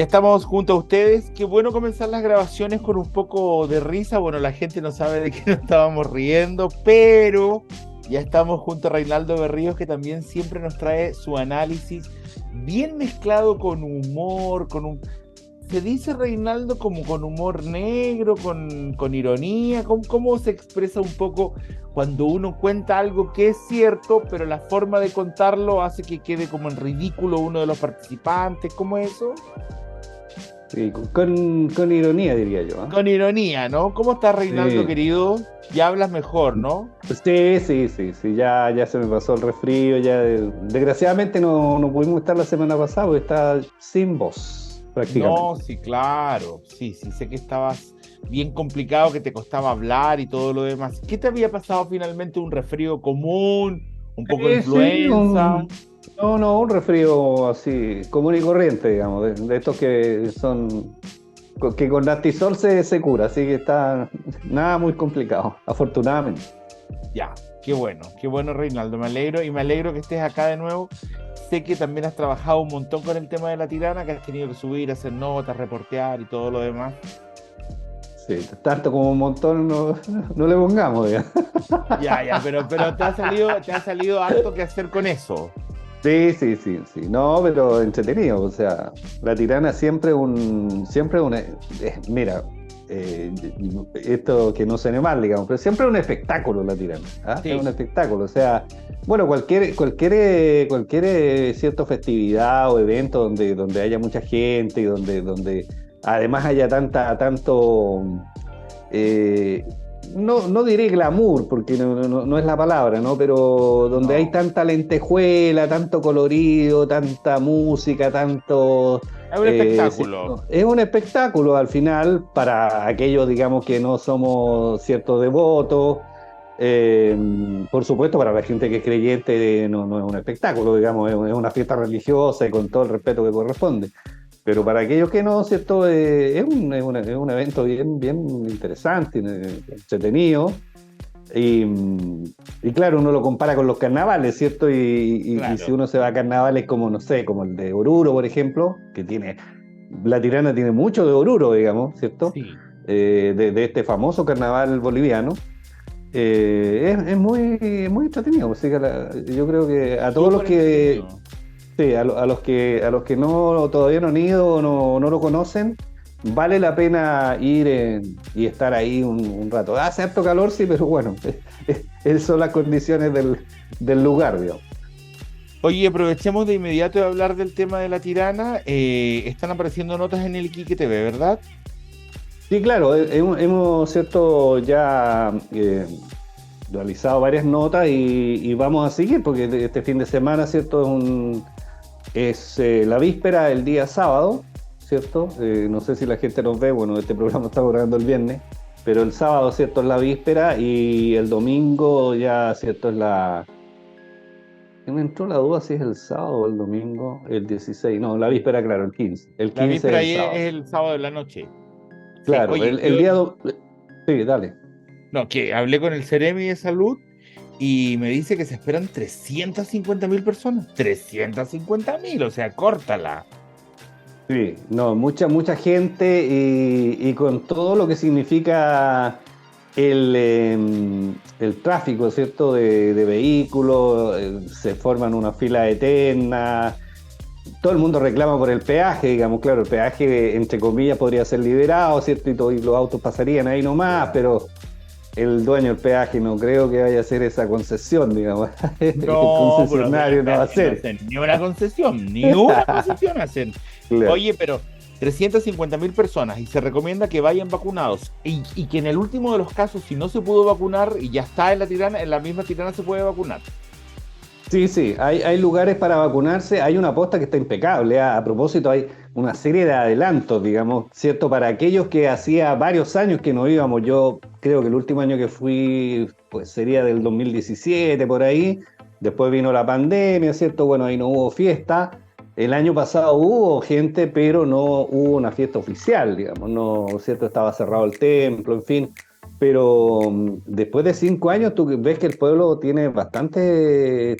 Ya estamos junto a ustedes. Qué bueno comenzar las grabaciones con un poco de risa. Bueno, la gente no sabe de qué nos estábamos riendo, pero ya estamos junto a Reinaldo Berríos, que también siempre nos trae su análisis bien mezclado con humor, se dice Reinaldo como con humor negro, con ironía. ¿Cómo se expresa un poco cuando uno cuenta algo que es cierto, pero la forma de contarlo hace que quede como en ridículo uno de los participantes? ¿Cómo es eso? Sí, con ironía diría yo, ¿ah? Con ironía, ¿no? ¿Cómo estás, Reinaldo, Sí, querido? Ya hablas mejor, ¿no? sí, ya se me pasó el resfrío, desgraciadamente no pudimos estar la semana pasada porque estaba sin voz, No, prácticamente. sí, claro. Sí, sí, sé que estabas bien complicado, que te costaba hablar y todo lo demás. ¿Qué te había pasado finalmente? ¿Un resfrío común? ¿Un poco de Sí, influenza? un resfrío así, común y corriente, digamos, de estos que son, que con Nastisol se cura, así que está nada muy complicado, afortunadamente. Ya, qué bueno, Reinaldo. Me alegro y me alegro que estés acá de nuevo. Sé que también has trabajado un montón con el tema de la tirana, que has tenido que subir, hacer notas, reportear y todo lo demás. Sí, tanto como un montón no le pongamos, digamos. Ya, ya, pero te ha salido harto que hacer con eso. Sí. No, pero entretenido. O sea, la tirana siempre mira, eh, esto que no suene mal, digamos, pero siempre es un espectáculo la tirana. ¿Ah? Es un Sí, espectáculo. O sea, bueno, cualquier cierta festividad o evento donde haya mucha gente y donde además haya tanto eh, no diré glamour, porque no es la palabra, ¿no? Pero donde hay no. tanta lentejuela, tanto colorido, tanta música, Es un espectáculo. ¿cierto? Es un espectáculo al final para aquellos, digamos, que no somos ciertos devotos. Eh, por supuesto, para la gente que es creyente no es un espectáculo, digamos, es una fiesta religiosa y con todo el respeto que corresponde. Pero para aquellos que no, ¿cierto? Es un evento bien interesante, entretenido. Y, y claro, uno lo compara con los carnavales, ¿cierto? Y si Claro. uno se va a carnavales como, no sé, como el de Oruro, por ejemplo, la Tirana tiene mucho de Oruro, digamos, ¿cierto? Sí, De este famoso carnaval boliviano. Es muy entretenido. Así que yo creo que a todos los súper que entretenido. sí, a los que no todavía no han ido o no lo conocen, vale la pena ir y estar ahí un rato. Hace harto calor, sí, pero bueno, esas son las condiciones del lugar, digamos. Oye, aprovechemos de inmediato de hablar del tema de la tirana. Están apareciendo notas en el Iquique TV, ¿verdad? Sí, claro, cierto, ya realizado varias notas y vamos a seguir, porque este fin de semana, cierto, es la víspera, el día sábado, ¿cierto? No sé si la gente nos ve, bueno, este programa está grabando el viernes, pero el sábado, ¿cierto? Es la víspera y el domingo ya, ¿cierto? Me entró la duda si es el sábado o el domingo, el 16, no, la víspera, claro, el 15. El La 15 es víspera el ahí sábado. es el sábado de la noche. Sí, Claro, oye, el día... Sí, dale. no, que hablé con el Ceremi de Salud y me dice que se esperan 350.000 personas. 350.000, o sea, córtala. Sí, no, mucha gente y con todo lo que significa el tráfico, ¿cierto? De vehículos, se forman una fila eterna, todo el mundo reclama por el peaje, digamos, claro, el peaje, entre comillas, podría ser liberado, ¿cierto? Y los autos pasarían ahí nomás, Claro. pero el dueño del peaje no creo que vaya a hacer esa concesión, digamos, el No, pero concesionario no va a espérate, no hacer. hacen ni una concesión hacen. Claro. Oye, pero 350.000 personas y se recomienda que vayan vacunados y que en el último de los casos, si no se pudo vacunar y ya está en la tirana, en la misma tirana se puede vacunar. Sí, hay lugares para vacunarse, hay una posta que está impecable. A propósito, hay una serie de adelantos, digamos, ¿cierto? Para aquellos que hacía varios años que no íbamos, yo creo que el último año que fui, pues sería del 2017, por ahí. Después vino la pandemia, ¿cierto? Bueno, ahí no hubo fiesta. El año pasado hubo gente, pero no hubo una fiesta oficial, digamos, no, ¿cierto? Estaba cerrado el templo, en fin. Pero después de 5 años tú ves que el pueblo tiene bastantes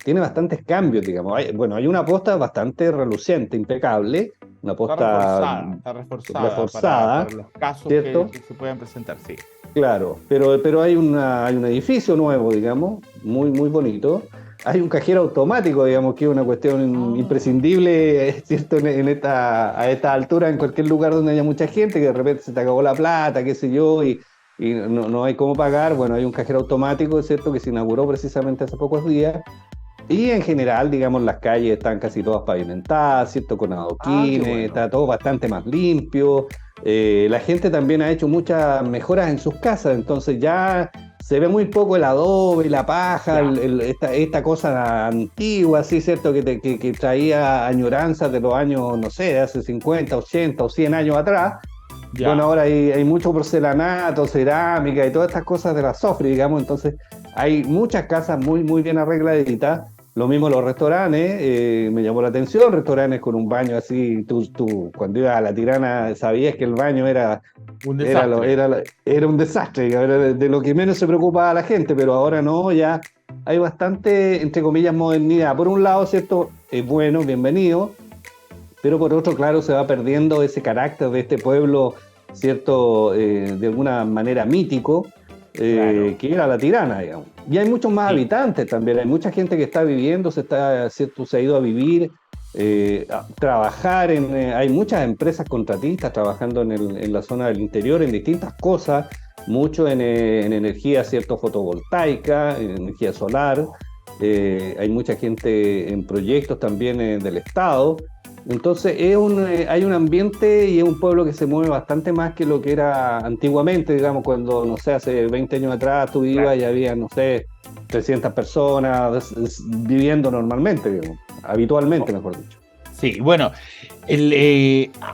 cambios, digamos. Bueno, hay una posta bastante reluciente, impecable, una posta Está reforzada reforzada, para los casos ¿cierto? que se puedan presentar, sí. Claro, pero hay hay un edificio nuevo, digamos, muy, muy bonito. Hay un cajero automático, digamos, que es una cuestión Ah, imprescindible, ¿cierto? A esta altura, en cualquier lugar donde haya mucha gente, que de repente se te acabó la plata, qué sé yo, y no hay cómo pagar. Bueno, hay un cajero automático, ¿cierto? Que se inauguró precisamente hace pocos días. Y en general, digamos, las calles están casi todas pavimentadas, ¿cierto? Con qué adoquines, bueno. está todo bastante más limpio. La gente también ha hecho muchas mejoras en sus casas, entonces ya se ve muy poco el adobe, la paja, Ya, esta cosa antigua, ¿sí? ¿Cierto? Que traía añoranzas de los años, no sé, de hace 50, 80 o 100 años atrás. Bueno, ya. ahora hay mucho porcelanato, cerámica y todas estas cosas de la Sofri, digamos, entonces hay muchas casas muy, muy bien arregladitas. Lo mismo los restaurantes, me llamó la atención, restaurantes con un baño así, tú cuando ibas a La Tirana sabías que el baño Un desastre. era un desastre, era de lo que menos se preocupaba la gente, pero ahora no, ya hay bastante, entre comillas, modernidad. Por un lado, ¿cierto? Es bueno, bienvenido, pero por otro, claro, se va perdiendo ese carácter de este pueblo, ¿cierto? De alguna manera mítico, Claro. que era La Tirana, digamos. Y hay muchos más Sí. habitantes también, hay mucha gente que está viviendo, ¿cierto? Se ha ido a vivir, a trabajar hay muchas empresas contratistas trabajando en la zona del interior en distintas cosas, mucho en energía, ¿cierto? Fotovoltaica, en energía solar. Hay mucha gente en proyectos también del Estado. Entonces hay un ambiente y es un pueblo que se mueve bastante más que lo que era antiguamente, digamos, cuando, no sé, hace 20 años atrás tú ibas Claro. y había, no sé, 300 personas viviendo normalmente, digamos, habitualmente, mejor dicho. Sí, bueno,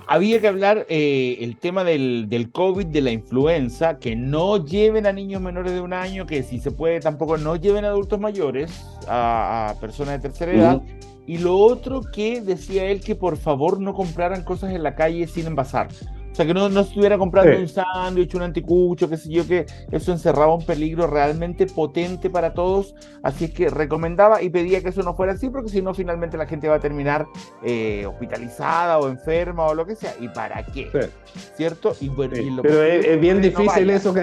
había que hablar el tema del COVID, de la influenza, que no lleven a niños menores de un año, que si se puede tampoco no lleven a adultos mayores, a personas de tercera edad. Ujú. Y lo otro que decía él, que por favor no compraran cosas en la calle sin envasar. O sea, que no estuviera Sí, comprando un sándwich, un anticucho, qué sé yo, que eso encerraba un peligro realmente potente para todos. Así es que recomendaba y pedía que eso no fuera así, porque si no, finalmente la gente va a terminar hospitalizada o enferma o lo que sea. ¿Y para qué? sí. ¿Cierto? Y bueno, y Sí, en lo pero posible es bien no difícil vaya. eso,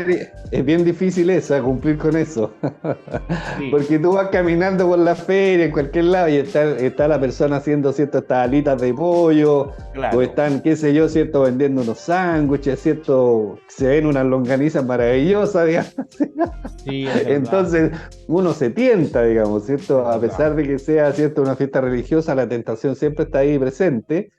es bien difícil eso, cumplir con eso. Sí, Porque tú vas caminando por la feria, en cualquier lado, y está la persona haciendo ciertas alitas de pollo, o claro. están, qué sé yo, cierto, vendiendo unos sándwiches, cierto, se ven unas longanizas maravillosas, digamos. Sí, es verdad. Entonces, uno se tienta, digamos, ¿cierto? Es A verdad. pesar de que sea, cierto, una fiesta religiosa, la tentación siempre está ahí presente.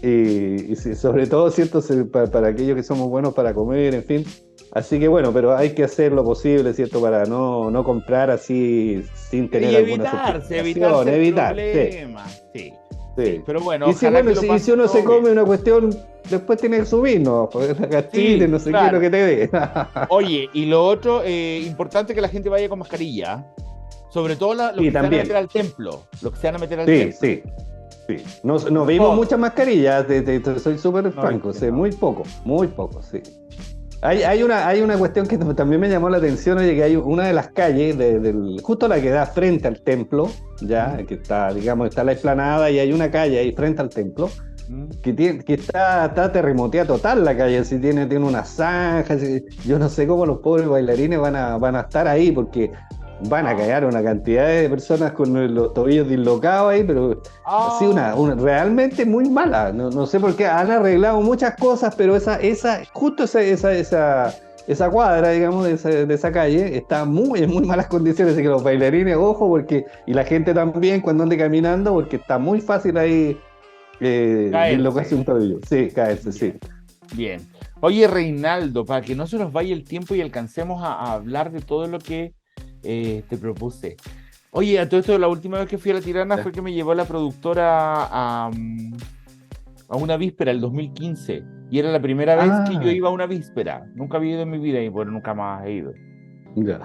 Y sí, sobre todo, ¿cierto? Para aquellos que somos buenos para comer, en fin. Así que bueno, pero hay que hacer lo posible, ¿cierto? Para no comprar así sin tener Y alguna evitarse certificación, el evitar, sí, problema. Sí, sí. sí. Pero bueno, Y si, ojalá bueno, que lo si pasen uno se todo bien. come una cuestión, después tiene que subir, ¿no? Porque la gastritis, Sí, no sé qué, lo claro. que te dé. Oye, y lo otro, importante que la gente vaya con mascarilla. Sobre todo los Sí, que se van a meter también. al templo. Los que se van a meter al Sí, templo. sí, sí. No Por vimos favor. muchas mascarillas, te soy súper No franco, viste, sé, no. muy poco, sí. Hay una cuestión que también me llamó la atención, oye, que hay una de las calles, justo la que da frente al templo, ya, ¿Mm? que está, digamos, está la explanada y hay una calle ahí frente al templo, ¿Mm? que está terremoteada total la calle, así tiene unas zanjas, yo no sé cómo los pobres bailarines van a estar ahí, porque van a Ah, caer una cantidad de personas con los tobillos dislocados ahí, pero así ah, realmente muy mala. No sé por qué han arreglado muchas cosas, pero justo esa cuadra, digamos, de esa calle, está en muy malas condiciones. Así que los bailarines, ojo, y la gente también cuando ande caminando, porque está muy fácil ahí dislocarse caerse. un tobillo. Sí, caerse, sí. Bien, bien. Oye, Reinaldo, para que no se nos vaya el tiempo y alcancemos a hablar de todo lo que te propuse. Oye, a todo esto, la última vez que fui a La Tirana fue que me llevó la productora a una víspera, el 2015. Y era la primera vez que yo Ah, iba a una víspera. Nunca había ido en mi vida y bueno, nunca más he ido. ya.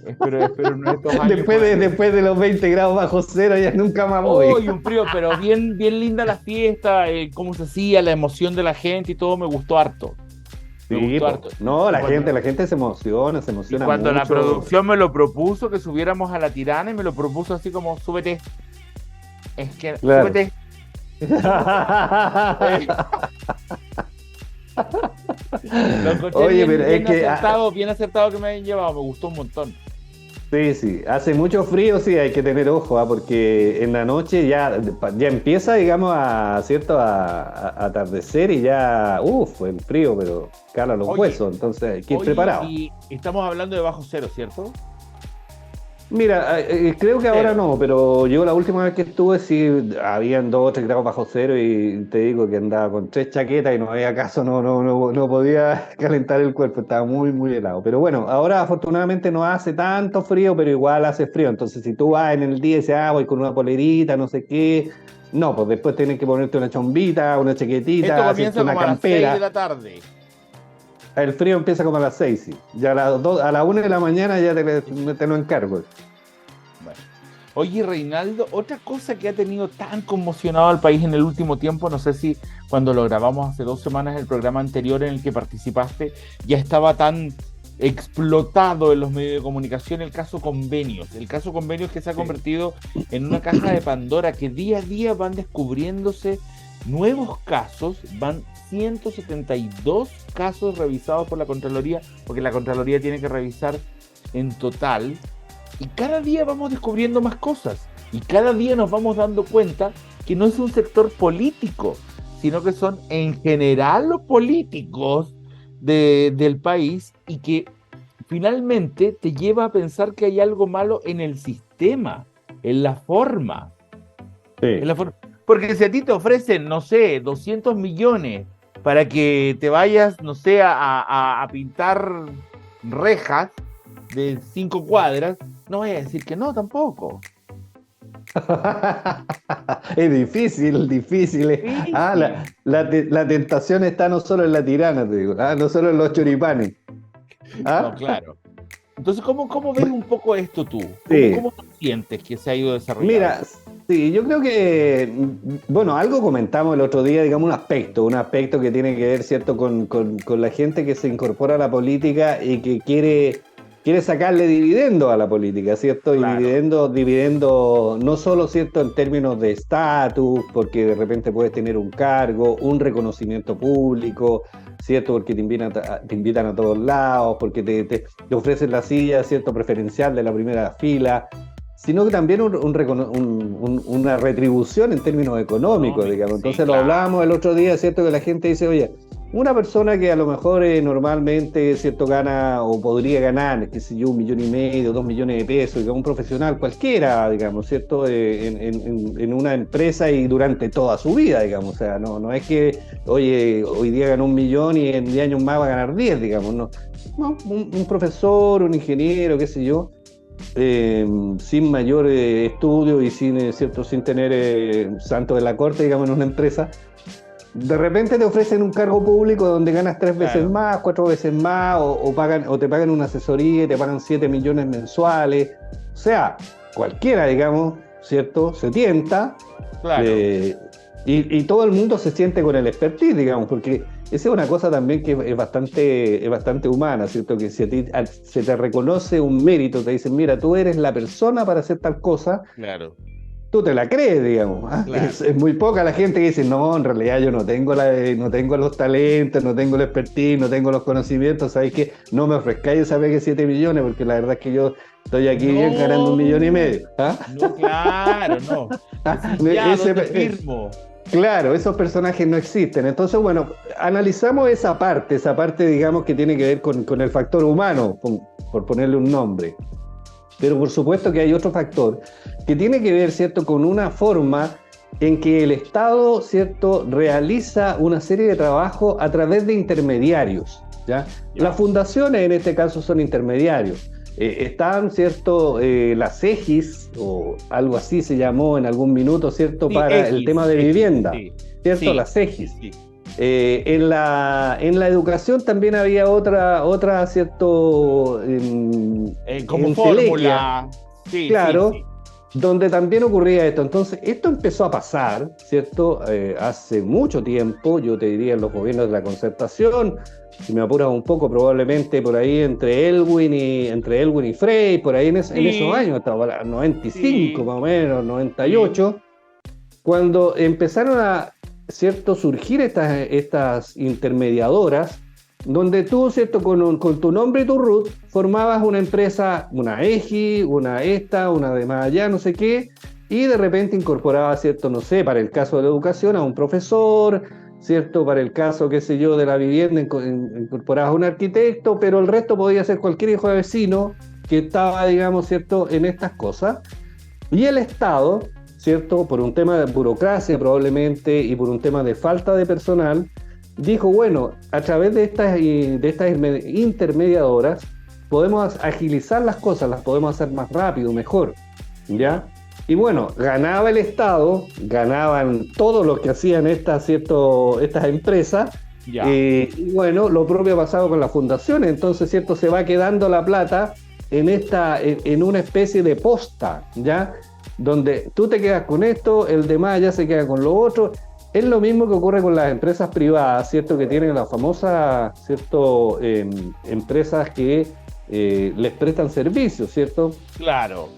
Espero en estos años poder ir. Después de los 20 grados bajo cero, ya nunca más voy. Oh, y un frío, pero bien, bien linda la fiesta, cómo se hacía, la emoción de la gente y todo me gustó harto. Me Sí, gustó pues. harto. No, Y la cuando, gente se y emociona cuando la mucho. producción me lo propuso, que subiéramos a La Tirana y me lo propuso así como, súbete, es que, Claro. súbete. Eh, lo encontré Oye, bien, pero es que bien acertado que me hayan llevado, me gustó un montón. sí, sí, hace mucho frío, sí, hay que tener ojo, porque en la noche ya empieza, digamos, ¿cierto? A atardecer y ya, el frío, pero cala los Oye, huesos, entonces hay que ir oye, preparado. y estamos hablando de bajo cero, ¿cierto? Mira, creo que ahora Cero. no, pero yo la última vez que estuve sí habían 2 o 3 grados bajo cero y te digo que andaba con 3 chaquetas y no había caso, no podía calentar el cuerpo, estaba muy, muy helado. Pero bueno, ahora afortunadamente no hace tanto frío, pero igual hace frío. Entonces si tú vas en el día y dices, voy con una polerita, no sé qué, no, pues después tienes que ponerte una chombita, una Esto chaquetita, hacerte comienza una como a las 6 de campera. la tarde. El frío empieza como a las 6, sí. Ya a la 1 de la mañana ya te lo encargo. Bueno. Oye, Reinaldo, otra cosa que ha tenido tan conmocionado al país en el último tiempo, no sé si cuando lo grabamos hace 2 semanas, el programa anterior en el que participaste, ya estaba tan explotado en los medios de comunicación el caso Convenios que se ha Sí. convertido en una caja de Pandora que día a día van descubriéndose nuevos casos, van 172 casos revisados por la Contraloría, porque la Contraloría tiene que revisar en total y cada día vamos descubriendo más cosas y cada día nos vamos dando cuenta que no es un sector político, sino que son en general los políticos del país y que finalmente te lleva a pensar que hay algo malo en el sistema, en la forma. En Sí. la forma. Porque si a ti te ofrecen, no sé, 200 millones para que te vayas, no sé, a pintar rejas de 5 cuadras, no voy a decir que no tampoco. Es difícil, difícil. Difícil. La tentación está no solo en la tirana, te digo, no solo en los choripanes. No, ¿Ah? claro. Entonces, ¿cómo ves un poco esto tú? ¿Cómo, Sí, cómo tú sientes que se ha ido desarrollando? mira, sí, yo creo que, bueno, algo comentamos el otro día, digamos, un aspecto que tiene que ver, ¿cierto?, con la gente que se incorpora a la política y que quiere sacarle dividendo a la política, ¿cierto? Y Claro. dividendo no solo, ¿cierto?, en términos de estatus, porque de repente puedes tener un cargo, un reconocimiento público, ¿cierto? Porque te invitan a todos lados, porque te ofrecen la silla, ¿cierto?, preferencial de la primera fila, sino que también una retribución en términos económicos, Económico, digamos. sí, Entonces lo claro. hablábamos el otro día, ¿cierto? Que la gente dice, oye, una persona que a lo mejor normalmente, ¿cierto?, gana o podría ganar, qué sé yo, 1,5 millones, 2 millones de pesos, digamos, un profesional cualquiera, digamos, ¿cierto?, en una empresa y durante toda su vida, digamos. O sea, no es que, oye, hoy día ganó 1 millón y en 10 años más va a ganar 10, digamos, no. No, un profesor, un ingeniero, qué sé yo, sin mayor estudio y sin tener santo de la corte, digamos, en una empresa, de repente te ofrecen un cargo público donde ganas 3 veces Claro, más, 4 veces más, o te pagan una asesoría y te pagan 7 millones mensuales. O sea, cualquiera, digamos, ¿cierto? Se tienta, claro. eh, y todo el mundo se siente con el expertise, digamos, porque esa es una cosa también que es bastante humana, ¿cierto? Que si a ti se te reconoce un mérito, te dicen, mira, tú eres la persona para hacer tal cosa, Claro, tú te la crees, digamos. ¿Ah? Es, claro. es muy poca la gente que dice, no, en realidad yo no tengo los talentos, no tengo el expertise, no tengo los conocimientos, ¿sabes qué? No me ofrezcáis esa vez que 7 millones, porque la verdad es que yo estoy aquí bien ganando 1,5 millones. No, ¿Ah? no, claro, no. Ah, Decís, ya, ¿dónde firmo? claro, esos personajes no existen. Entonces, bueno, analizamos esa parte, digamos, que tiene que ver con el factor humano, por ponerle un nombre. Pero por supuesto que hay otro factor que tiene que ver, ¿cierto?, con una forma en que el Estado, ¿cierto?, realiza una serie de trabajos a través de intermediarios, ¿ya? Las Ya. fundaciones en este caso son intermediarios. Están, ¿cierto?, las EGIS, o algo así se llamó en algún minuto, ¿cierto?, Sí, para el tema de vivienda, sí, ¿cierto? sí, Las sí, EGIS. sí. En la educación también había otra ¿cierto?, Como entelequia, fórmula. Sí, sí, claro, sí. donde también ocurría esto. Entonces, esto empezó a pasar, ¿cierto? Hace mucho tiempo, yo te diría en los gobiernos de la Concertación, si me apuras un poco, probablemente por ahí entre Elwin y Frey, por ahí en esos Sí, años, hasta 95 sí, más o menos, sí. 98. cuando empezaron a, ¿cierto?, surgir estas intermediadoras, donde tú, ¿cierto?, con tu nombre y tu root, formabas una empresa, una EGI, una de más allá, no sé qué, y de repente incorporabas, ¿cierto?, no sé, para el caso de la educación, a un profesor, ¿cierto?, para el caso, qué sé yo, de la vivienda, incorporabas a un arquitecto, pero el resto podía ser cualquier hijo de vecino que estaba, digamos, ¿cierto?, en estas cosas. Y el Estado, ¿cierto?, por un tema de burocracia probablemente y por un tema de falta de personal, dijo, bueno, a través de estas intermediadoras podemos agilizar las cosas, las podemos hacer más rápido, mejor, ¿ya? Y bueno, ganaba el Estado, ganaban todos los que hacían estas empresas, Ya. y bueno, lo propio ha pasado con las fundaciones, entonces, ¿cierto?, se va quedando la plata en una especie de posta, ¿ya? Donde tú te quedas con esto, el demás ya se queda con lo otro. Es lo mismo que ocurre con las empresas privadas, ¿cierto? Que tienen las famosas, ¿cierto?, empresas que les prestan servicios, ¿cierto? Claro.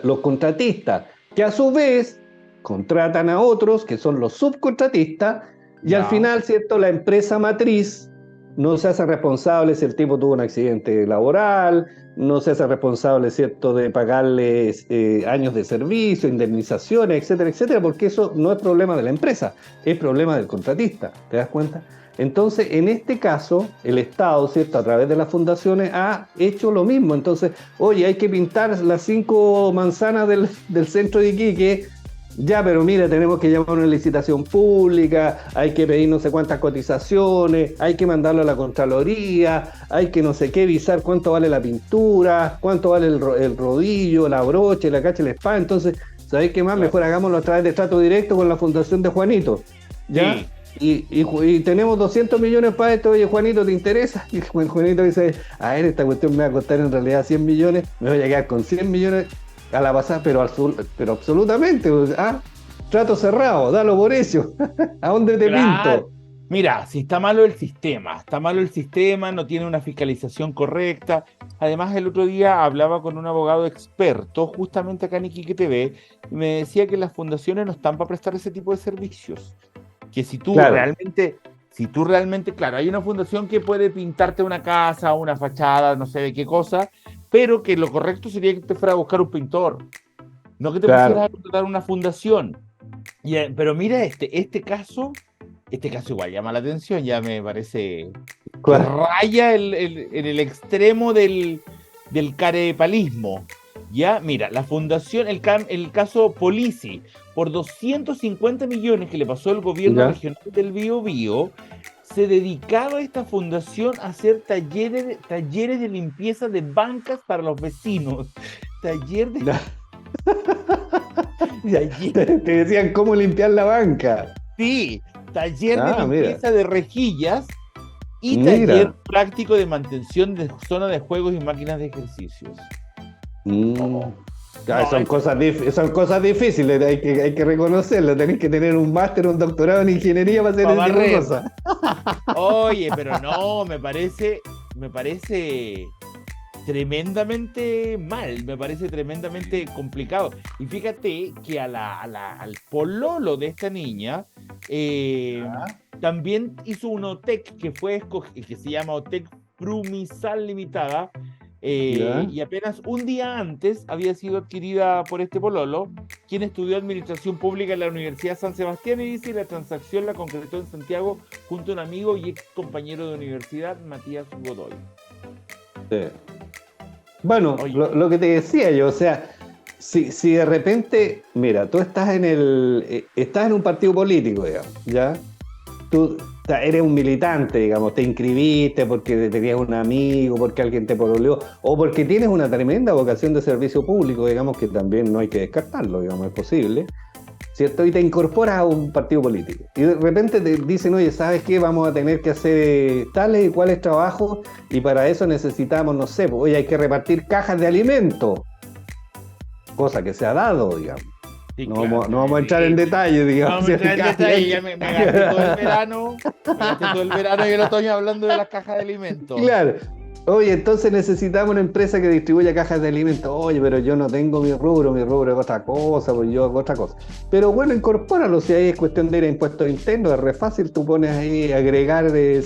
Los contratistas, que a su vez contratan a otros, que son los subcontratistas, y al Ya. final, ¿cierto?, la empresa matriz no se hace responsable si el tipo tuvo un accidente laboral, no se hace responsable, ¿cierto?, de pagarles años de servicio, indemnizaciones, etcétera, etcétera, porque eso no es problema de la empresa, es problema del contratista, ¿te das cuenta? Entonces, en este caso, el Estado, ¿cierto?, a través de las fundaciones ha hecho lo mismo. Entonces, oye, hay que pintar las 5 manzanas del centro de Iquique. Ya, pero mira, tenemos que llamar a una licitación pública, hay que pedir no sé cuántas cotizaciones, hay que mandarlo a la Contraloría, hay que no sé qué, visar cuánto vale la pintura, cuánto vale el rodillo, la brocha, la cacha, el spa. Entonces, ¿sabéis qué más? Claro. Mejor hagámoslo a través de trato directo con la Fundación de Juanito, ¿ya? Sí. Y tenemos 200 millones para esto, oye, Juanito, ¿te interesa? Y Juanito dice, a ver, esta cuestión me va a costar en realidad 100 millones, me voy a quedar con 100 millones a la pasada, pero absolutamente, trato cerrado, dalo por eso. ¿A dónde te Claro. pinto? Mira, si está malo el sistema, no tiene una fiscalización correcta. Además, el otro día hablaba con un abogado experto, justamente acá en Iquique TV, y me decía que las fundaciones no están para prestar ese tipo de servicios. Que Claro, si tú realmente, claro, hay una fundación que puede pintarte una casa, una fachada, no sé de qué cosa, pero que lo correcto sería que te fuera a buscar un pintor, no que te pusieras claro. a contratar una fundación. Pero mira este caso igual llama la atención, ya me parece que ¿Cuál? raya en el extremo del carepalismo. Ya, mira, la fundación, el caso Polisi, por 250 millones que le pasó el gobierno ¿Ya? regional del Biobío, se dedicaba esta fundación a hacer talleres de limpieza de bancas para los vecinos. Taller de, Ya. Ya, taller, te decían cómo limpiar la banca. sí, taller de Ah, mira, limpieza de rejillas y taller mira. práctico de mantención de zona de juegos y máquinas de ejercicios. Mm. Oh, Ya, no, son cosas difíciles, hay que reconocerlo. Tenés que tener un máster, un doctorado en ingeniería para hacer para ese tipo de barrer. cosas. Oye, pero no, me parece tremendamente mal, me parece tremendamente complicado. Y fíjate que al pololo de esta niña también hizo un OTEC que se llama OTEC Brumisal Limitada, ¿Ya? y apenas un día antes había sido adquirida por este pololo, quien estudió Administración Pública en la Universidad San Sebastián, y dice, la transacción la concretó en Santiago junto a un amigo y ex compañero de universidad, Matías Godoy. Sí. Bueno, Oye, lo que te decía yo, o sea, si de repente, mira, tú estás en un partido político, digamos, ¿ya? Tú eres un militante, digamos, te inscribiste porque tenías un amigo, porque alguien te pololeó, o porque tienes una tremenda vocación de servicio público, digamos, que también no hay que descartarlo, digamos, es posible, ¿cierto? Y te incorporas a un partido político. Y de repente te dicen, oye, ¿sabes qué? Vamos a tener que hacer tales y cuales trabajos, y para eso necesitamos, no sé, pues, oye, hay que repartir cajas de alimentos, cosa que se ha dado, digamos. sí, No claro, vamos, no vamos a entrar en detalle, no digamos. vamos a entrar en detalle, ya me gasté todo el verano y el otoño hablando de las cajas de alimentos. Claro, Oye, entonces necesitamos una empresa que distribuya cajas de alimentos. Oye, pero yo no tengo mi rubro es otra cosa, pues yo hago otra cosa. Pero bueno, incorpóralo, si ahí es cuestión de ir a impuestos internos, es re fácil, tú pones ahí agregar, el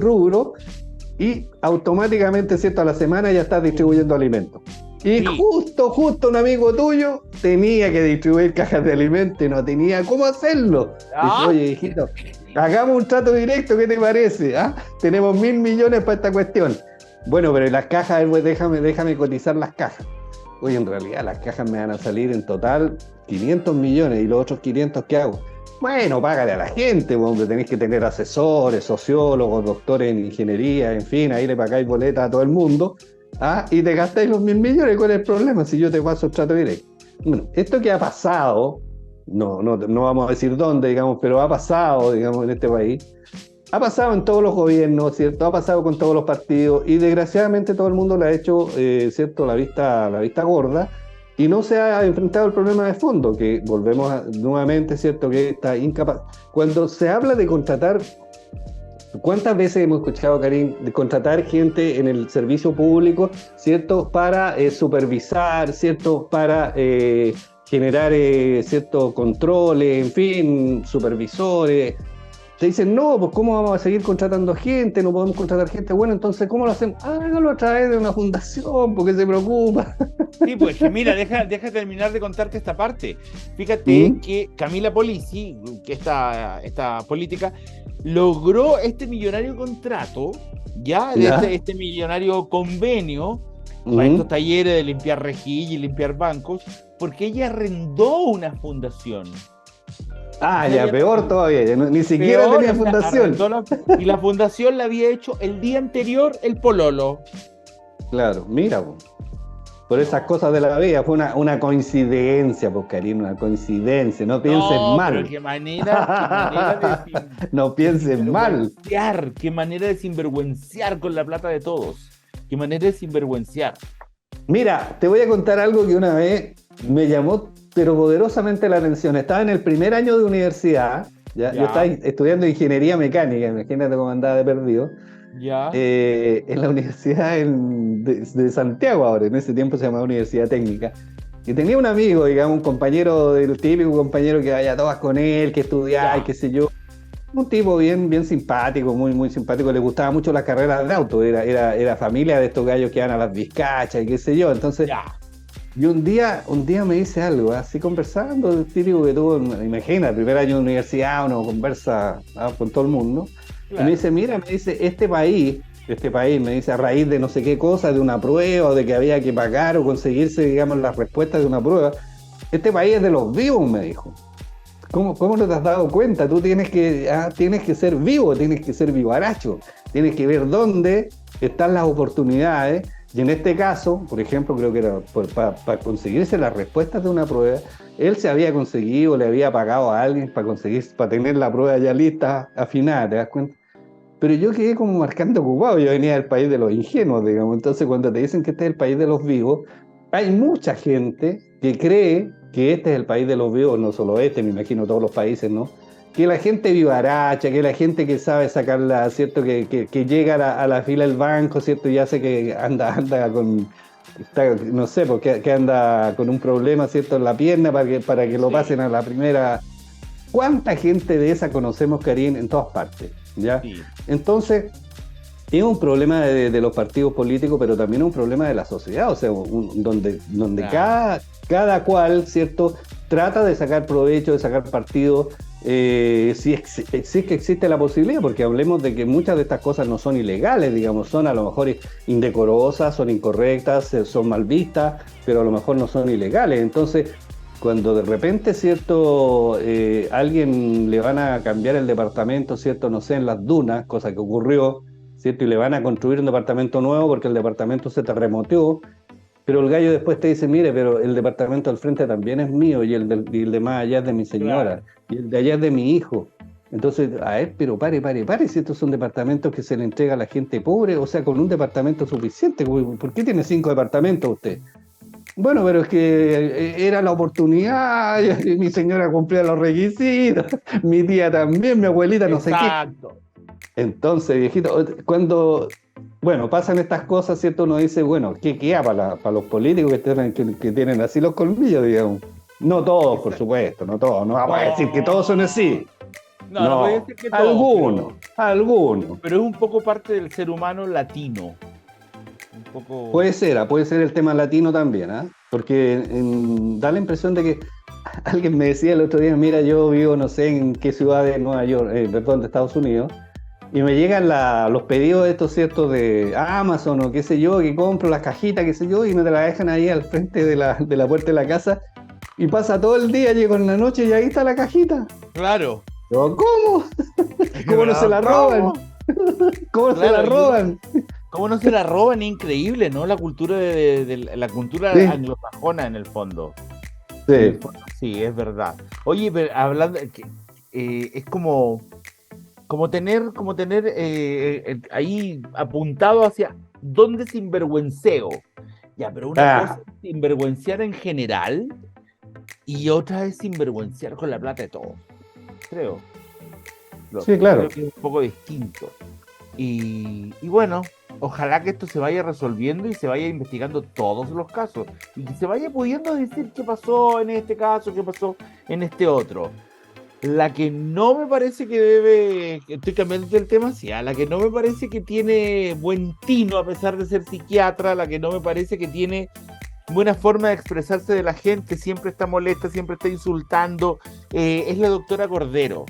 rubro y automáticamente, ¿cierto? A la semana ya estás distribuyendo alimentos. Y Sí. justo un amigo tuyo tenía que distribuir cajas de alimentos y no tenía cómo hacerlo. Dice, Ah, oye, hijito, hagamos un trato directo, ¿qué te parece? ¿Ah? Tenemos 1.000 millones para esta cuestión. Bueno, pero las cajas, pues déjame cotizar las cajas. Oye, en realidad las cajas me van a salir en total 500 millones y los otros 500, ¿qué hago? Bueno, págale a la gente, donde tenéis que tener asesores, sociólogos, doctores en ingeniería, en fin, ahí le pagáis boletas a todo el mundo. ¿Ah? Y te gastáis los 1.000 millones, ¿cuál es el problema? Si yo te paso el trato directo. Bueno, esto que ha pasado, no vamos a decir dónde, digamos, pero ha pasado, digamos, en este país, ha pasado en todos los gobiernos, ¿cierto? Ha pasado con todos los partidos y desgraciadamente todo el mundo le ha hecho, ¿cierto? La vista gorda y no se ha enfrentado al problema de fondo, que nuevamente, ¿cierto? Que está incapaz. Cuando se habla de contratar, ¿cuántas veces hemos escuchado, Karim, de contratar gente en el servicio público, ¿cierto? Para supervisar, ¿cierto? Para generar, ¿cierto? Controles, en fin, supervisores. Te dicen, no, pues ¿cómo vamos a seguir contratando gente? No podemos contratar gente. Bueno, entonces, ¿cómo lo hacemos? Hágalo a través de una fundación, porque se preocupa. sí, pues que mira, deja terminar de contarte esta parte. Fíjate ¿Mm? que Camila Polisi, que esta política, logró este millonario contrato, ya, de ¿Ya? este millonario convenio para estos ¿Mm? talleres de limpiar rejillas y limpiar bancos, porque ella arrendó una fundación. O Ah, sea, ya, ella peor todavía, ni siquiera peor, tenía o sea, fundación. y la fundación la había hecho el día anterior el pololo. Claro, mira, po. Por esas No. cosas de la vida, fue una coincidencia, pues, Karim, una coincidencia, no pienses No, pero mal. qué manera No de pienses mal. sinvergüenciar, qué manera de sinvergüenciar con la plata de todos, qué manera de sinvergüenciar. Mira, te voy a contar algo que una vez me llamó, pero poderosamente la atención. Estaba en el primer año de universidad, ¿ya? Yo estaba Ya, estudiando ingeniería mecánica, imagínate cómo andaba de perdido, ya, en la Universidad de Santiago ahora, en ese tiempo se llamaba Universidad Técnica. Y tenía un amigo, digamos, un compañero, del típico compañero que vaya a todas con él, que estudiaba y ya, qué sé yo. Un tipo bien simpático, muy simpático, le gustaba mucho las carreras de auto, era familia de estos gallos que van a las Vizcachas y qué sé yo. Entonces, ya, y un día me dice algo, así conversando, el típico que tuvo, imagina, el primer año de universidad, uno conversa con todo el mundo, y me claro, dice, mira, me dice, este país, me dice, a raíz de no sé qué cosa, de una prueba, o de que había que pagar o conseguirse, digamos, las respuestas de una prueba, este país es de los vivos, me dijo. ¿Cómo no te has dado cuenta? Tú tienes que ser vivo, tienes que ser vivaracho, tienes que ver dónde están las oportunidades. Y en este caso, por ejemplo, creo que era para conseguirse las respuestas de una prueba, él se había conseguido, le había pagado a alguien para tener la prueba ya lista, afinada, ¿te das cuenta? Pero yo quedé como marcando ocupado, yo venía del país de los ingenuos, digamos. Entonces, cuando te dicen que este es el país de los vivos, hay mucha gente que cree que este es el país de los vivos, no solo este, me imagino todos los países, ¿no? Que la gente vivaracha, que la gente que sabe sacarla, ¿cierto? Que llega a la fila del banco, ¿cierto? Y hace que anda no sé, porque que anda con un problema, ¿cierto? En la pierna para que lo pasen sí, a la primera. ¿Cuánta gente de esa conocemos, Karim, en todas partes? ¿Ya? sí, Entonces, es un problema de los partidos políticos, pero también es un problema de la sociedad, o sea, donde claro, cada cual, ¿cierto?, trata de sacar provecho, de sacar partido, si es que existe la posibilidad, porque hablemos de que muchas de estas cosas no son ilegales, digamos, son a lo mejor indecorosas, son incorrectas, son mal vistas, pero a lo mejor no son ilegales. Entonces, cuando de repente, ¿cierto?, alguien le van a cambiar el departamento, ¿cierto?, no sé, en las dunas, cosa que ocurrió, ¿cierto? Y le van a construir un departamento nuevo porque el departamento se terremoteó, pero el gallo después te dice, mire, pero el departamento al frente también es mío y el de más allá es de mi señora claro. y el de allá es de mi hijo. Entonces, a ver, pero pare, si estos son departamentos que se le entrega a la gente pobre, o sea, con un departamento suficiente, ¿por qué tiene 5 departamentos usted? Bueno, pero es que era la oportunidad, y mi señora cumplía los requisitos, mi tía también, mi abuelita no sé qué. Exacto. Entonces, viejito, cuando, bueno, pasan estas cosas, ¿cierto? Uno dice, bueno, ¿qué queda para los políticos que tienen así los colmillos, digamos? No todos, por supuesto, no todos. No vamos a decir que todos son así. No, no voy a No, decir que todos, algunos. pero es un poco parte del ser humano latino. Un poco. Puede ser el tema latino también, ¿ah? Porque da la impresión de que alguien me decía el otro día, mira, yo vivo no sé en qué ciudad de Nueva York, perdón, de Estados Unidos, y me llegan los pedidos estos ciertos de Amazon o qué sé yo, que compro las cajitas, qué sé yo, y me te las dejan ahí al frente de la puerta de la casa, y pasa todo el día, llego en la noche y ahí está la cajita. Claro. Yo, ¿cómo? ¿Cómo no se la roban? ¿Cómo se la roban? ¿Cómo no se la roban? Increíble, ¿no? La cultura de la cultura Sí. anglosajona en el fondo. Sí. Sí, es verdad. Oye, pero hablando es como tener ahí apuntado hacia dónde sinvergüenceo. Ya, pero una cosa es sinvergüenciar en general y otra es sinvergüenciar con la plata de todos. Creo. Sí, claro. Creo que es un poco distinto. Y bueno, ojalá que esto se vaya resolviendo y se vaya investigando todos los casos y que se vaya pudiendo decir qué pasó en este caso, qué pasó en este otro. La que no me parece que debe, estoy cambiando el tema, sí, a la que no me parece que tiene buen tino a pesar de ser psiquiatra, la que no me parece que tiene buena forma de expresarse de la gente, siempre está molesta, siempre está insultando, es la doctora Cordero.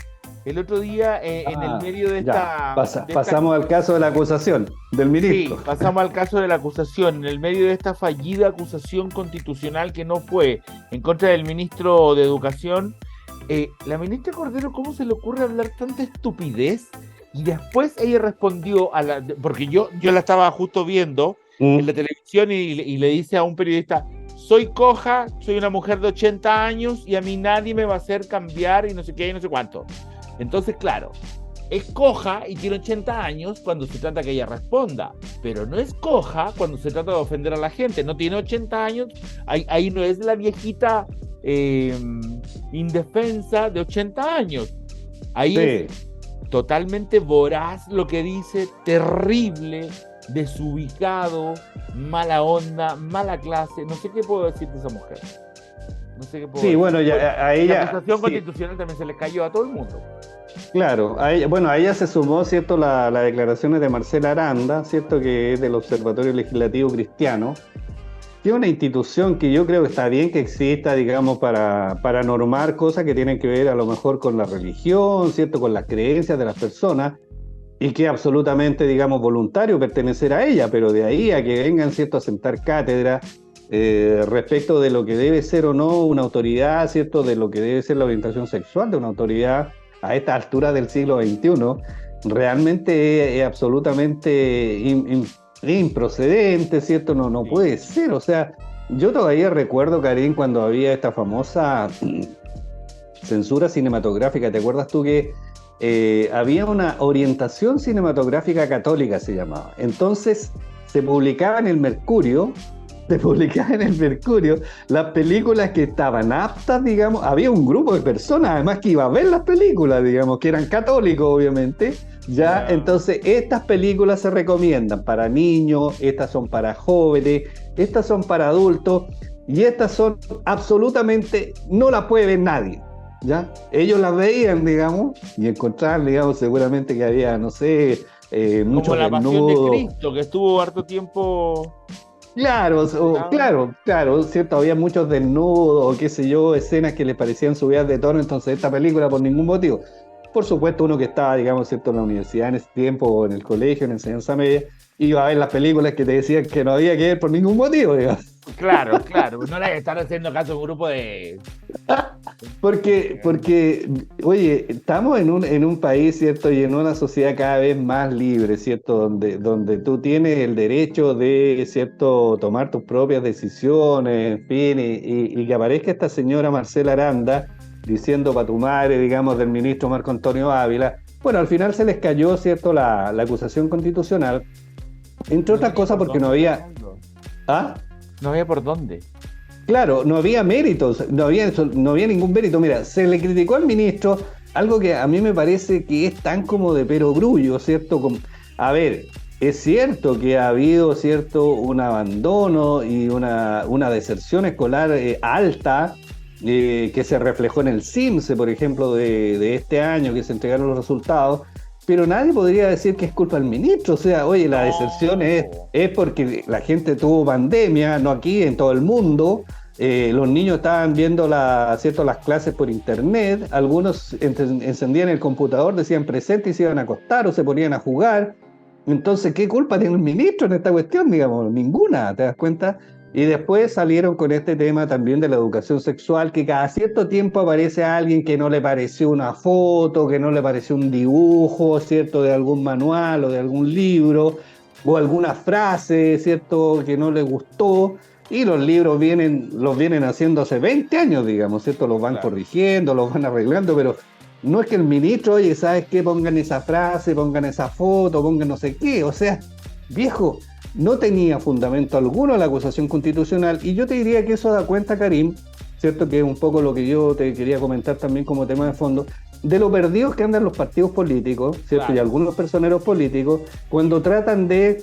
El otro día, en el medio de ya. esta... Pasamos al caso de la acusación del ministro. Sí, pasamos al caso de la acusación. En el medio de esta fallida acusación constitucional que no fue en contra del ministro de Educación, la ministra Cordero, ¿cómo se le ocurre hablar tanta estupidez? Y después ella respondió porque yo la estaba justo viendo en la televisión y le dice a un periodista: soy coja, soy una mujer de 80 años y a mí nadie me va a hacer cambiar y no sé qué y no sé cuánto. Entonces, claro, es coja y tiene 80 años cuando se trata que ella responda, pero no es coja cuando se trata de ofender a la gente. No tiene 80 años, ahí no es la viejita indefensa de 80 años. Ahí Sí. es totalmente voraz lo que dice, terrible, desubicado, mala onda, mala clase. No sé qué puedo decir de esa mujer. No sé qué puedo decir. Bueno, ya, a ella... La acusación sí. constitucional también se le cayó a todo el mundo. Claro, a ella se sumó, ¿cierto?, las declaraciones de Marcela Aranda, ¿cierto?, que es del Observatorio Legislativo Cristiano, que es una institución que yo creo que está bien que exista, digamos, para normar cosas que tienen que ver a lo mejor con la religión, ¿cierto?, con las creencias de las personas, y que es absolutamente, digamos, voluntario pertenecer a ella, pero de ahí a que vengan, ¿cierto?, a sentar cátedra respecto de lo que debe ser o no una autoridad, ¿cierto?, de lo que debe ser la orientación sexual de una autoridad a esta altura del siglo XXI, realmente es absolutamente improcedente, ¿cierto? No Sí. puede ser. O sea, yo todavía recuerdo, Karim, cuando había esta famosa censura cinematográfica. ¿Te acuerdas tú que había una orientación cinematográfica católica, se llamaba? Entonces se publicaba en el Mercurio las películas que estaban aptas, digamos. Había un grupo de personas, además, que iba a ver las películas, digamos, que eran católicos, obviamente. Ya, entonces, estas películas se recomiendan para niños, estas son para jóvenes, estas son para adultos, y estas son absolutamente, no las puede ver nadie. ¿Ya? Ellos las veían, digamos, y encontraban, digamos, seguramente que había, no sé, muchos como la Pasión de desnudos. Cristo, que estuvo harto tiempo. Claro, cierto, había muchos desnudos o qué sé yo, escenas que les parecían subidas de tono, entonces esta película por ningún motivo. Por supuesto, uno que estaba, digamos, cierto, en la universidad en ese tiempo, o en el colegio, en enseñanza media, iba a ver las películas que te decían que no había que ver por ningún motivo, digamos. Claro, no le están haciendo caso a un grupo de. Porque, oye, estamos en un país, ¿cierto? Y en una sociedad cada vez más libre, ¿cierto? Donde tú tienes el derecho de, ¿cierto?, tomar tus propias decisiones, en fin, y que aparezca esta señora Marcela Aranda diciendo para tu madre, digamos, del ministro Marco Antonio Ávila. Bueno, al final se les cayó, ¿cierto?, la acusación constitucional, entre otras cosas porque no había... ¿Ah? No había por dónde. Claro, no había méritos, no había ningún mérito. Mira, se le criticó al ministro algo que a mí me parece que es tan como de perogrullo, ¿cierto? A ver, es cierto que ha habido, ¿cierto?, un abandono y una deserción escolar alta, que se reflejó en el CIMSE, por ejemplo, de este año, que se entregaron los resultados, pero nadie podría decir que es culpa del ministro. O sea, oye, la deserción es porque la gente tuvo pandemia, no aquí, en todo el mundo. Los niños estaban viendo ¿cierto?, las clases por internet, algunos encendían el computador, decían presente y se iban a acostar o se ponían a jugar. Entonces, ¿qué culpa tiene el ministro en esta cuestión? Digamos, ninguna, ¿te das cuenta? Y después salieron con este tema también de la educación sexual, que cada cierto tiempo aparece alguien que no le pareció una foto, que no le pareció un dibujo, ¿cierto?, de algún manual o de algún libro, o alguna frase, ¿cierto?, que no le gustó. Y los libros los vienen haciendo hace 20 años, digamos, ¿cierto? Los van corrigiendo, los van arreglando, pero no es que el ministro, oye, ¿sabes qué? Pongan esa frase, pongan esa foto, pongan no sé qué. O sea, viejo, no tenía fundamento alguno la acusación constitucional. Y yo te diría que eso da cuenta, Karim, ¿cierto?, que es un poco lo que yo te quería comentar también como tema de fondo, de lo perdidos que andan los partidos políticos, ¿cierto? Claro. Y algunos personeros políticos, cuando tratan de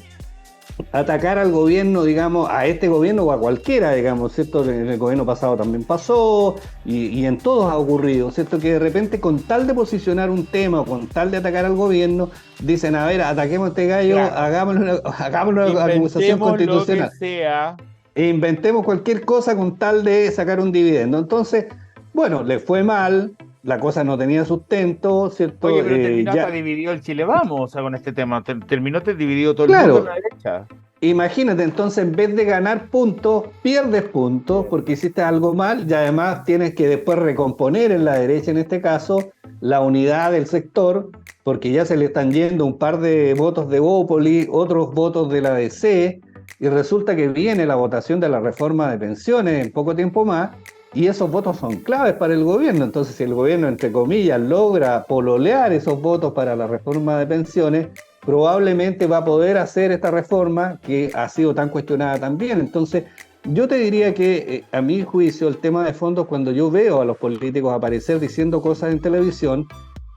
atacar al gobierno, digamos, a este gobierno o a cualquiera, digamos, ¿cierto? En el gobierno pasado también pasó y en todos ha ocurrido, ¿cierto? Que de repente con tal de posicionar un tema o con tal de atacar al gobierno, dicen, a ver, ataquemos a este gallo, claro, hagámosle una acusación constitucional. Lo que sea. E inventemos cualquier cosa con tal de sacar un dividendo. Entonces, bueno, le fue mal, la cosa no tenía sustento, ¿cierto? Oye, pero terminó hasta dividido el Chile Vamos, o sea, con este tema. Terminó dividido todo el claro, mundo en la derecha. Imagínate, entonces en vez de ganar puntos, pierdes puntos porque hiciste algo mal y además tienes que después recomponer en la derecha, en este caso, la unidad del sector, porque ya se le están yendo un par de votos de Bópoli, otros votos de la DC, y resulta que viene la votación de la reforma de pensiones en poco tiempo más, y esos votos son claves para el gobierno. Entonces, si el gobierno, entre comillas, logra pololear esos votos para la reforma de pensiones, probablemente va a poder hacer esta reforma que ha sido tan cuestionada también. Entonces, yo te diría que, a mi juicio, el tema de fondo es cuando yo veo a los políticos aparecer diciendo cosas en televisión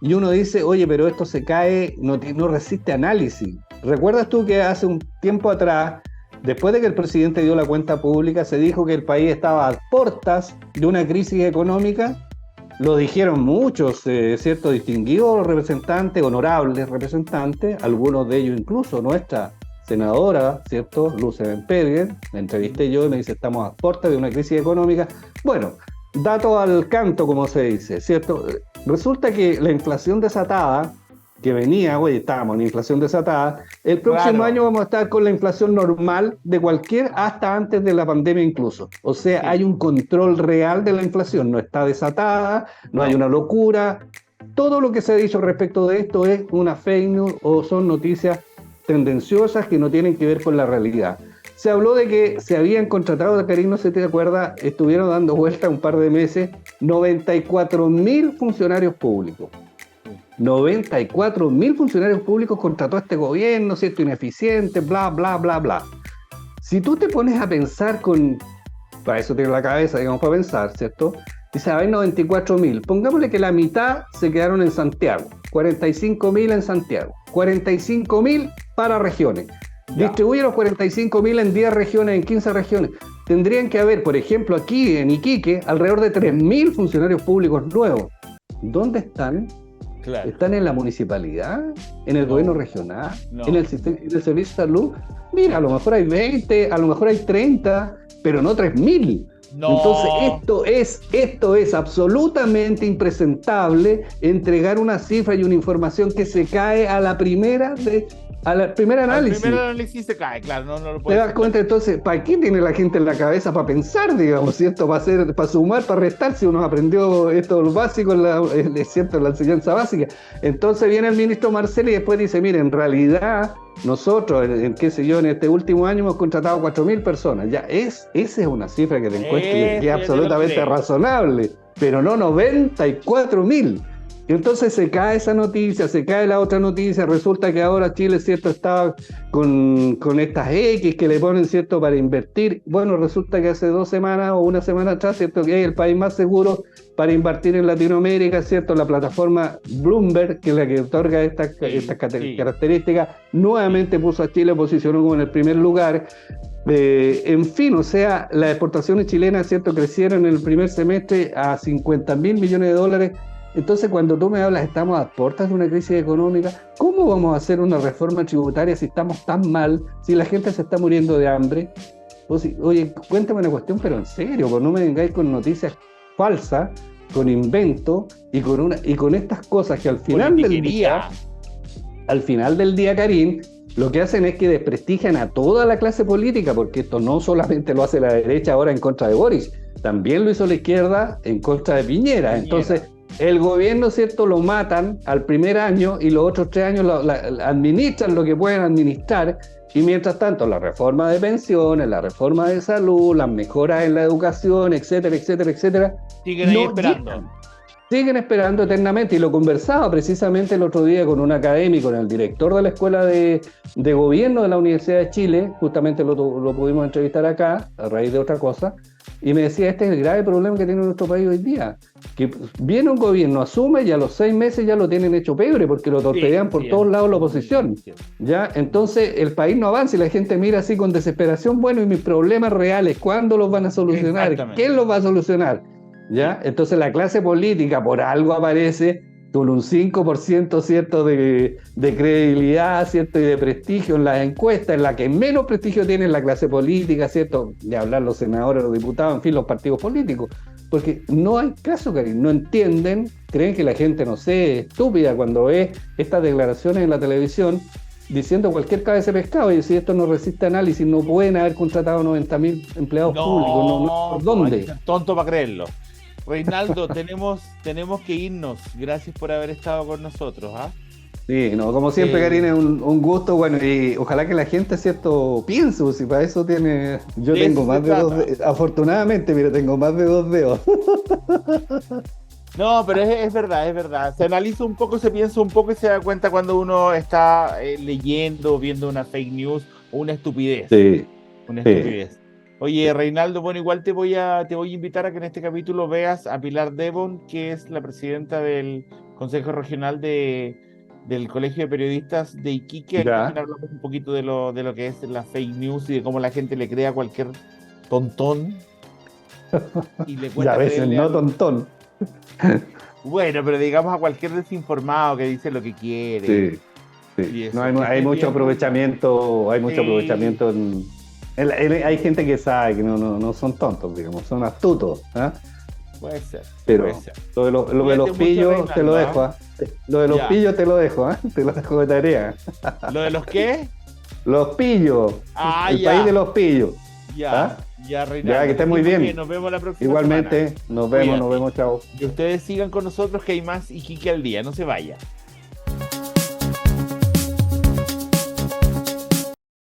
y uno dice, oye, pero esto se cae, no resiste análisis. ¿Recuerdas tú que hace un tiempo atrás, después de que el presidente dio la cuenta pública, se dijo que el país estaba a puertas de una crisis económica? Lo dijeron muchos, cierto, distinguidos representantes, honorables representantes, algunos de ellos incluso nuestra senadora, cierto, Luce Benperger, la entrevisté yo y me dice, estamos a puertas de una crisis económica. Bueno, dato al canto, como se dice, cierto. Resulta que la inflación desatada, que venía, oye, estábamos en inflación desatada, el próximo año vamos a estar con la inflación normal de cualquier, hasta antes de la pandemia incluso. O sea, sí, hay un control real de la inflación, no está desatada, no hay una locura. Todo lo que se ha dicho respecto de esto es una fake news o son noticias tendenciosas que no tienen que ver con la realidad. Se habló de que se habían contratado, Karim, no sé si te acuerdas, estuvieron dando vuelta un par de meses, 94.000 funcionarios públicos. 94.000 funcionarios públicos contrató a este gobierno, ¿cierto? Ineficiente, bla, bla, bla, bla. Si tú te pones a pensar para eso tienes la cabeza, digamos, para pensar, ¿cierto? Dice, a ver, 94.000. Pongámosle que la mitad se quedaron en Santiago, 45.000 en Santiago, 45.000 para regiones. Ya. Distribuye los 45.000 en 10 regiones, en 15 regiones. Tendrían que haber, por ejemplo, aquí en Iquique, alrededor de 3.000 funcionarios públicos nuevos. ¿Dónde están? Claro. ¿Están en la municipalidad? ¿En el gobierno regional? No. ¿En el servicio de salud? Mira, a lo mejor hay 20, a lo mejor hay 30, pero no 3.000. No. Entonces esto es absolutamente impresentable, entregar una cifra y una información que se cae a la primera primer análisis. El primer análisis se cae, claro, no lo puede. ¿Te das cuenta? Entonces, ¿para qué tiene la gente en la cabeza para pensar, digamos, cierto? Para sumar, para restar, si uno aprendió esto lo básico, cierto, en la enseñanza básica. Entonces viene el ministro Marcel y después dice, mire, en realidad nosotros, en este último año hemos contratado 4.000 personas. Ya, esa es una cifra que te encuentro que es absolutamente razonable, pero no 94.000. Y entonces se cae esa noticia, se cae la otra noticia, resulta que ahora Chile, ¿cierto?, estaba con estas X que le ponen, ¿cierto?, para invertir. Bueno, resulta que hace 2 semanas o una semana atrás, ¿cierto?, que es el país más seguro para invertir en Latinoamérica, ¿cierto? La plataforma Bloomberg, que es la que otorga estas características, nuevamente puso a Chile, posicionó como en el primer lugar. En fin, o sea, las exportaciones chilenas, ¿cierto?, crecieron en el primer semestre a 50.000 millones de dólares. Entonces, cuando tú me hablas, estamos a puertas de una crisis económica, ¿cómo vamos a hacer una reforma tributaria si estamos tan mal, si la gente se está muriendo de hambre? Oye, cuéntame una cuestión, pero en serio, pues no me vengáis con noticias falsas, con inventos y con estas cosas que al final del día, Karim, lo que hacen es que desprestigian a toda la clase política, porque esto no solamente lo hace la derecha ahora en contra de Boris, también lo hizo la izquierda en contra de Piñera. Entonces, el gobierno, ¿cierto?, lo matan al primer año y los otros 3 años administran lo que pueden administrar, y mientras tanto la reforma de pensiones, la reforma de salud, las mejoras en la educación, etcétera, etcétera, etcétera, siguen ahí esperando. Siguen esperando eternamente, y lo conversaba precisamente el otro día con un académico, con el director de la Escuela de Gobierno de la Universidad de Chile, justamente lo pudimos entrevistar acá, a raíz de otra cosa, y me decía, este es el grave problema que tiene nuestro país hoy día, que viene un gobierno, asume y a los 6 meses ya lo tienen hecho pebre, porque lo torpedean por todos lados la oposición, ¿ya? Entonces el país no avanza y la gente mira así con desesperación, bueno, y mis problemas reales, ¿cuándo los van a solucionar? ¿Quién los va a solucionar? ¿Ya? Entonces la clase política por algo aparece con un 5%, ¿cierto?, de credibilidad, ¿cierto?, y de prestigio en las encuestas, en la que menos prestigio tiene la clase política, ¿cierto?, de hablar los senadores, los diputados, en fin, los partidos políticos, porque no hay caso, Karim, no entienden, creen que la gente, no sé, es estúpida cuando ve estas declaraciones en la televisión diciendo cualquier cabeza de pescado, y si esto no resiste análisis, no pueden haber contratado 90.000 empleados públicos, no, ¿por dónde? Tonto para creerlo. Reinaldo, tenemos que irnos. Gracias por haber estado con nosotros. Sí, no, como siempre, Karim, es un gusto, bueno, y ojalá que la gente, ¿cierto?, piense, si para eso tiene... Yo tengo más de 2 dedos, afortunadamente, mira, tengo más de 2 dedos. No, pero es verdad. Se analiza un poco, se piensa un poco y se da cuenta cuando uno está leyendo, viendo una fake news o una estupidez. Sí. Una estupidez. Oye, Reinaldo, bueno, igual te voy a invitar a que en este capítulo veas a Pilar Devon, que es la presidenta del Consejo Regional del Colegio de Periodistas de Iquique. Aquí también hablamos un poquito de lo que es la fake news y de cómo la gente le cree a cualquier tontón. Y le cuesta a veces no tontón. Bueno, pero digamos a cualquier desinformado que dice lo que quiere. Sí. No, hay mucho aprovechamiento, aprovechamiento hay gente que sabe que no son tontos, digamos, son astutos. Puede ser. Pero lo de los pillos te lo dejo. Lo de los pillos te lo dejo, te lo dejo de tarea. ¿Lo de los qué? Los pillos. El país de los pillos. Ya, Reinaldo. Ya, que estés muy bien. Nos vemos la próxima Igualmente, semana. nos vemos, chao. Y ustedes sigan con nosotros, que hay más Iquique al día, no se vaya.